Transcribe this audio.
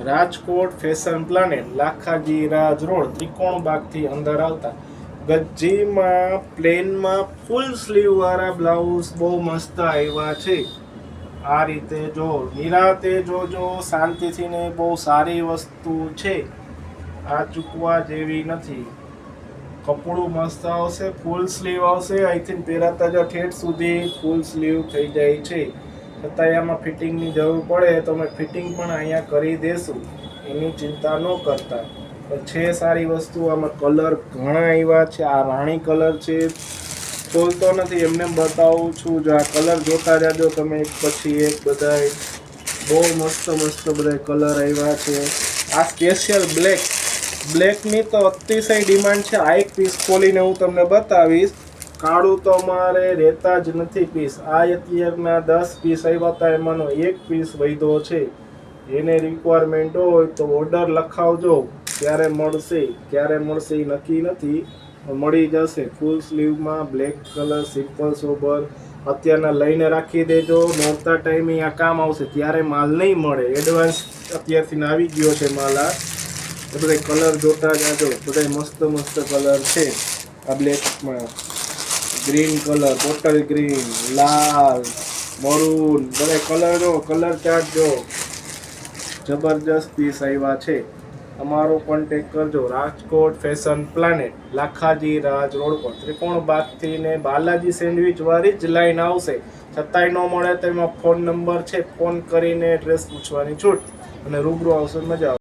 Rajkot fashion planet Lakhaji રાજ road ત્રિકોણ બાગથી અંદર આવતા ગજીમાં પ્લેનમાં ફૂલ સ્લીવ વાળા બ્લાઉઝ બહુ મસ્ત આવ્યા છે। આ રીતે જો નિરાતે જોજો, શાંતિથી ને બહુ સારી વસ્તુ છે, આ ચૂકવા જેવી નથી। કપડું મસ્ત આવશે, ફૂલ સ્લીવ આવશે, અહીંથી પહેરાતા જ ઠેઠ સુધી ફૂલ સ્લીવ થઈ જાય છે। છતાંય આમાં ફિટિંગની જરૂર પડે તો અમે ફિટિંગ પણ અહીંયા કરી દેશું, એની ચિંતા ન કરતા। પણ છે સારી વસ્તુ, આમાં કલર ઘણા આવ્યા છે। આ રાણી કલર છે, ખોલતો નથી, એમને બતાવું છું। જો આ કલર જોતા જાજો તમે એક પછી એક, બધાય બહુ મસ્ત મસ્ત બધા કલર આવ્યા છે। આ સ્પેશિયલ બ્લેકની તો અતિશય ડિમાન્ડ છે। આ એક પીસ ખોલીને હું તમને બતાવીશ, કાળું તો અમારે રહેતા જ નથી પીસ। આ અત્યારના 10 પીસ આવ્યા હતા, એમાંનો એક પીસ વધ્યો છે। એને રિક્વાયરમેન્ટ હોય તો ઓર્ડર લખાવજો, ક્યારે મળશે ક્યારે મળશે એ નક્કી નથી, મળી જશે। ફૂલ સ્લીવમાં બ્લેક કલર સિમ્પલ સોબર અત્યારના લઈને રાખી દેજો, નોરતા ટાઈમે આ કામ આવશે, ત્યારે માલ નહીં મળે। એડવાન્સ અત્યારથી આવી ગયો છે માલ। આ બધા કલર જોતા જાજો, બધા મસ્ત મસ્ત કલર છે। આ બ્લેકમાં ગ્રીન કલર, બોટલ ગ્રીન, લાલ, મરૂન, બધા કલર જો, કલર ચાર્ટ જો, જબરજસ્ત પીસ આવ્યા છે। અમારો કોન્ટેક કરજો, રાજકોટ ફેશન પ્લાનેટ લાખાજી રાજ રોડ પર ત્રિકોણ બાગથી ને બાલાજી સેન્ડવિચ વાળી જ લાઈન આવશે। છતાંય ન મળે તો એમાં ફોન નંબર છે, ફોન કરીને એડ્રેસ પૂછવાની છૂટ, અને રૂબરૂ આવશે મજા આવશે।